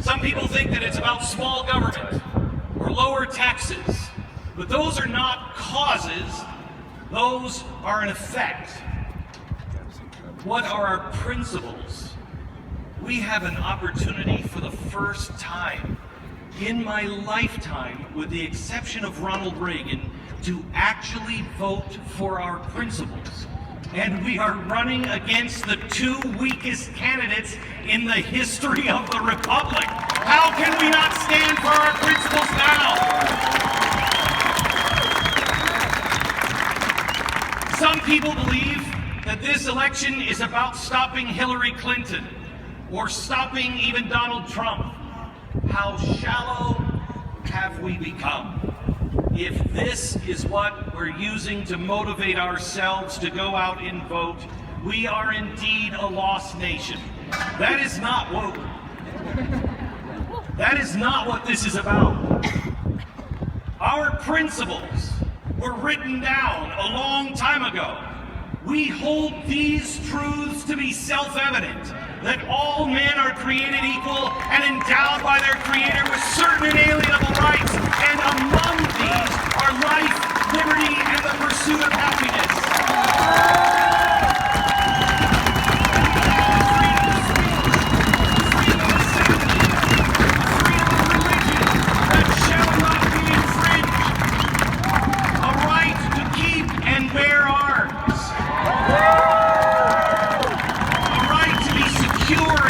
Some people think that it's about small government or lower taxes, but those are not causes, those are an effect. What are our principles? We have an opportunity for the first time in my lifetime, with the exception of Ronald Reagan, to actually vote for our principles. And we are running against the two weakest candidates in the history of the Republic. How can we not stand for our principles now? Some people believe that this election is about stopping Hillary Clinton or stopping even Donald Trump. How shallow have we become? If this is what we're using to motivate ourselves to go out and vote, we are indeed a lost nation. That is not what this is about. Our principles were written down a long time ago. We hold these truths to be self-evident, that all men are created equal and endowed by their Creator with certain inalienable rights, and among these are life, liberty, and the pursuit of happiness. Freedom of speech, freedom of assembly, freedom of religion that shall not be infringed, a right to keep and bear arms,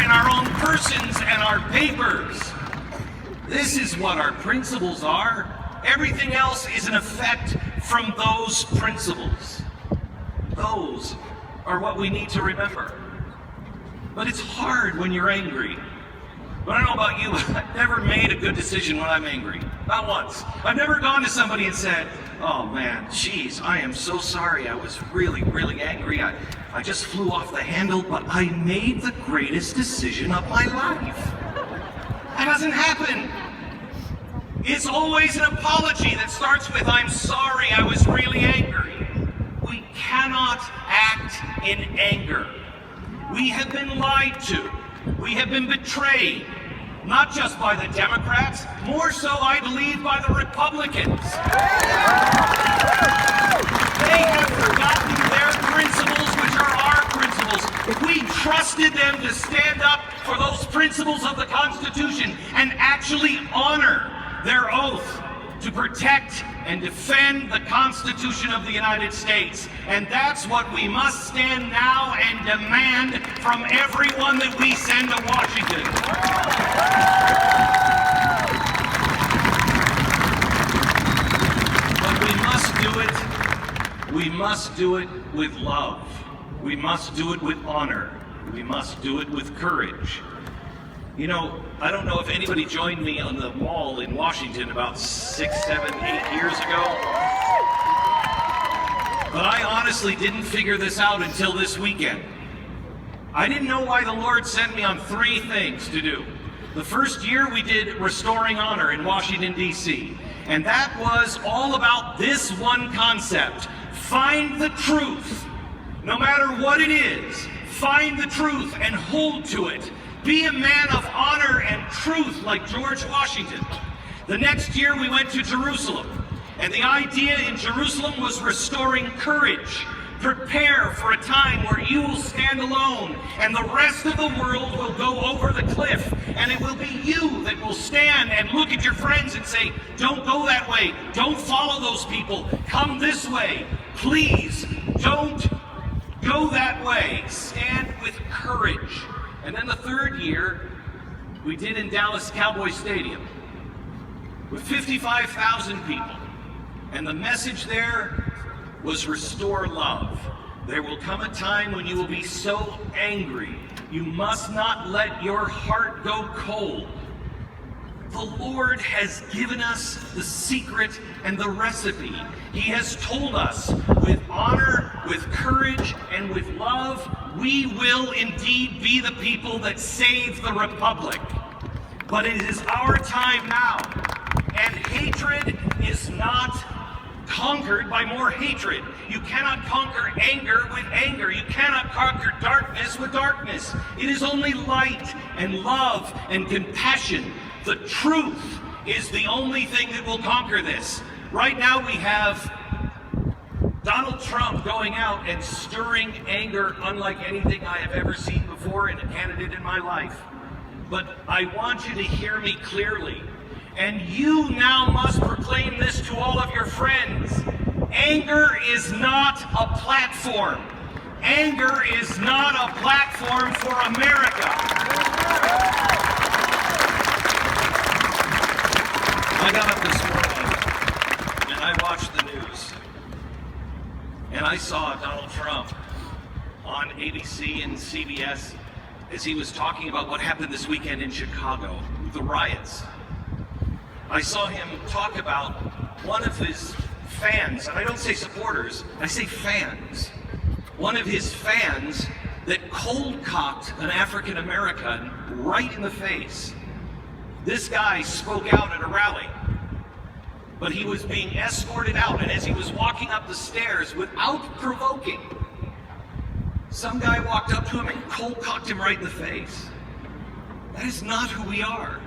in our own persons and our papers. This is what our principles are. Everything else is an effect from those principles. Those are what we need to remember. But it's hard when you're angry. But I don't know about you, but I've never made a good decision when I'm angry. Not once. I've never gone to somebody and said, "Oh man, geez, I am so sorry. I was really, really angry. I just flew off the handle, but I made the greatest decision of my life." That doesn't happen. It's always an apology that starts with, "I'm sorry, I was really angry." We cannot act in anger. We have been lied to. We have been betrayed. Not just by the Democrats, more so, I believe, by the Republicans. They have forgotten their principles, which are our principles. We trusted them to stand up for those principles of the Constitution and actually honor their oath to protect and defend the Constitution of the United States. And that's what we must stand now and demand from everyone that we send to Washington. But we must do it with love. We must do it with honor. We must do it with courage. You know, I don't know if anybody joined me on the mall in Washington about 6, 7, 8 years ago. But I honestly didn't figure this out until this weekend. I didn't know why the Lord sent me on 3 things to do. The first year we did Restoring Honor in Washington, D.C. And that was all about this one concept. Find the truth. No matter what it is, find the truth and hold to it. Be a man of honor and truth like George Washington. The next year we went to Jerusalem, and the idea in Jerusalem was restoring courage. Prepare for a time where you will stand alone, and the rest of the world will go over the cliff, and it will be you that will stand and look at your friends and say, "Don't go that way. Don't follow those people. Come this way. Please, don't go that way." Stand with courage. And then the third year, we did in Dallas Cowboy Stadium with 55,000 people. And the message there was restore love. There will come a time when you will be so angry, you must not let your heart go cold. The Lord has given us the secret and the recipe. He has told us, with honor, with courage, and with love, we will indeed be the people that save the Republic. But it is our time now, and hatred is not conquered by more hatred. You cannot conquer anger with anger. You cannot conquer darkness with darkness. It is only light and love and compassion. The truth is the only thing that will conquer this. Right now we have Donald Trump going out and stirring anger unlike anything I have ever seen before in a candidate in my life. But I want you to hear me clearly. And you now must proclaim this to all of your friends. Anger is not a platform. Anger is not a platform for America. I got up this morning and I watched the news. And I saw Donald Trump on ABC and CBS as he was talking about what happened this weekend in Chicago, the riots. I saw him talk about one of his fans, and I don't say supporters, I say fans. One of his fans that cold-cocked an African American right in the face. This guy spoke out at a rally, but he was being escorted out, and as he was walking up the stairs without provoking, some guy walked up to him and cold-cocked him right in the face. That is not who we are.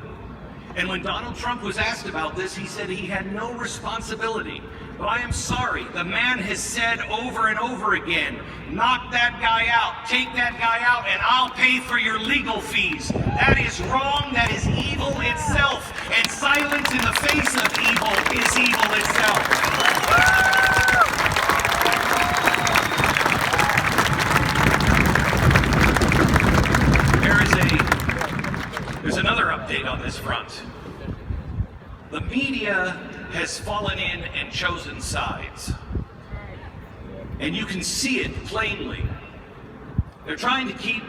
And when Donald Trump was asked about this, he said he had no responsibility. But I am sorry, the man has said over and over again, knock that guy out, take that guy out, and I'll pay for your legal fees. That is wrong, that is evil itself, and silence in the face of evil is evil itself. There's another update on this front. The media has fallen in and chosen sides. And you can see it plainly. They're trying to keep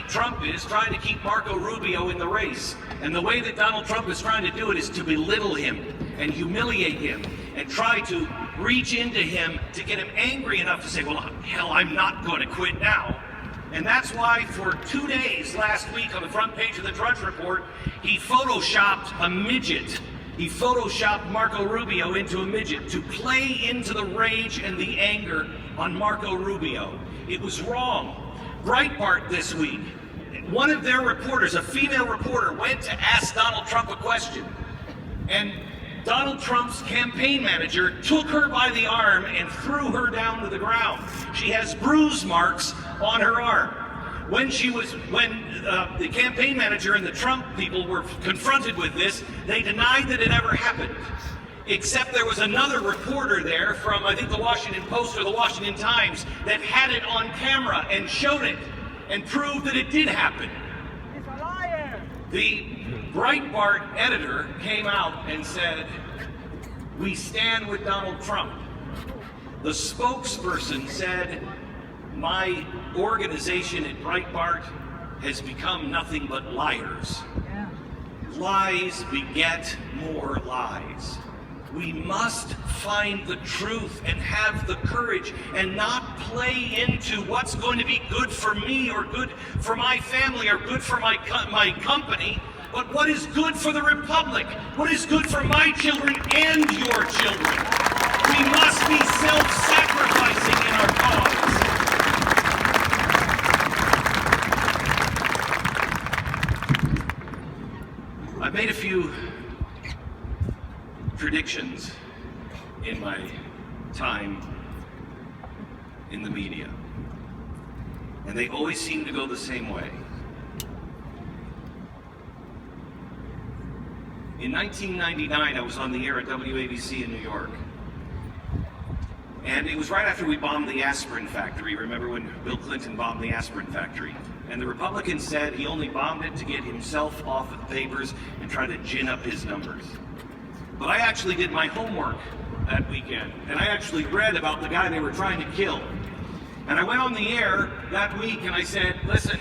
Trump is trying to keep Marco Rubio in the race. And the way that Donald Trump is trying to do it is to belittle him and humiliate him and try to reach into him to get him angry enough to say, well, hell, I'm not going to quit now. And that's why for 2 days last week on the front page of the Drudge Report, he photoshopped a midget. He photoshopped Marco Rubio into a midget to play into the rage and the anger on Marco Rubio. It was wrong. Breitbart this week, one of their reporters, a female reporter, went to ask Donald Trump a question. And Donald Trump's campaign manager took her by the arm and threw her down to the ground. She has bruise marks on her arm. When the campaign manager and the Trump people were confronted with this, they denied that it ever happened. Except there was another reporter there from, I think, the Washington Post or the Washington Times that had it on camera and showed it and proved that it did happen. He's a liar! The Breitbart editor came out and said, "We stand with Donald Trump." The spokesperson said, "My organization at Breitbart has become nothing but liars. Lies beget more lies. We must find the truth and have the courage and not play into what's going to be good for me or good for my family or good for my company, but what is good for the Republic, what is good for my children and your children. We must be self-sacrificing in our cause." I've made a few predictions in my time in the media, and they always seem to go the same way. In 1999, I was on the air at WABC in New York, and it was right after we bombed the aspirin factory. Remember when Bill Clinton bombed the aspirin factory? And the Republicans said he only bombed it to get himself off of the papers and try to gin up his numbers. But I actually did my homework that weekend, and I actually read about the guy they were trying to kill. And I went on the air that week and I said, listen,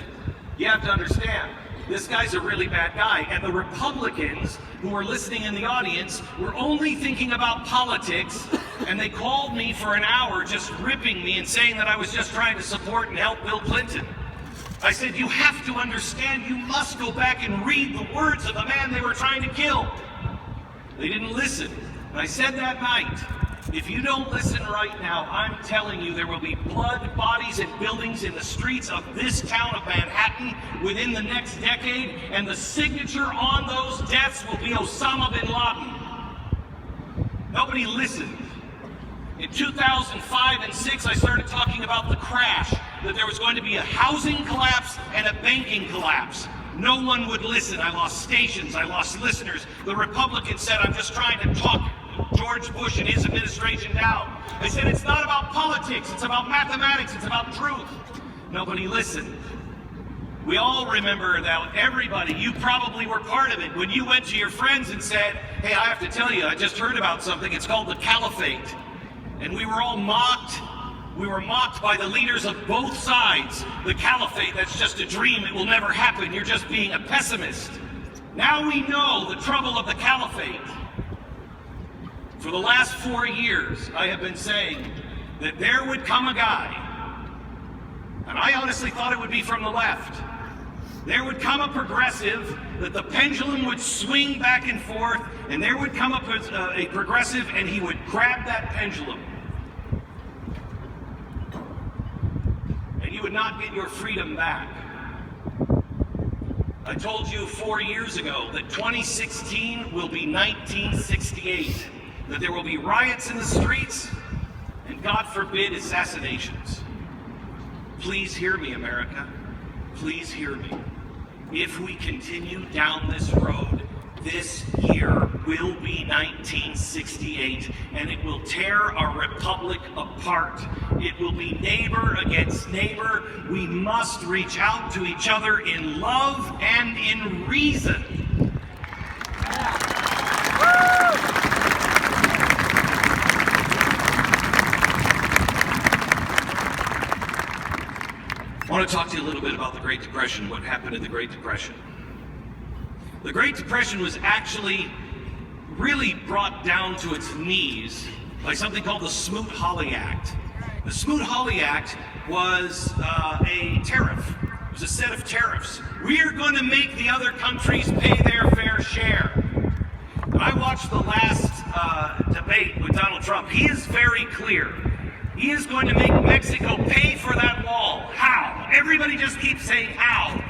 you have to understand, this guy's a really bad guy. And the Republicans who were listening in the audience were only thinking about politics, and they called me for an hour just ripping me and saying that I was just trying to support and help Bill Clinton. I said, you have to understand, you must go back and read the words of the man they were trying to kill. They didn't listen. And I said that night, If you don't listen right now, I'm telling you there will be blood, bodies, and buildings in the streets of this town of Manhattan within the next decade, and the signature on those deaths will be Osama bin Laden. Nobody listened. In 2005 and 6, I started talking about the crash, that there was going to be a housing collapse and a banking collapse. No one would listen. I lost stations. I lost listeners. The Republicans said, I'm just trying to talk George Bush and his administration down. They said, it's not about politics. It's about mathematics. It's about truth. Nobody listened. We all remember that. Everybody, you probably were part of it, when you went to your friends and said, hey, I have to tell you, I just heard about something. It's called the caliphate. And we were all mocked. We were mocked by the leaders of both sides. The caliphate, that's just a dream. It will never happen. You're just being a pessimist. Now we know the trouble of the caliphate. For the last 4 years, I have been saying that there would come a guy, and I honestly thought it would be from the left. There would come a progressive, that the pendulum would swing back and forth, and there would come a progressive, and he would grab that pendulum. And you would not get your freedom back. I told you 4 years ago that 2016 will be 1968, that there will be riots in the streets, and God forbid, assassinations. Please hear me, America. Please hear me. If we continue down this road, this year will be 1968, and it will tear our republic apart. It will be neighbor against neighbor. We must reach out to each other in love and in reason. I want to talk to you a little bit about the Great Depression, what happened in the Great Depression. The Great Depression was actually really brought down to its knees by something called the Smoot-Hawley Act. The Smoot-Hawley Act was a tariff. It was a set of tariffs. We are going to make the other countries pay their fair share. When I watched the last debate with Donald Trump, he is very clear. He is going to make Mexico pay for that wall. How? Everybody just keeps saying how.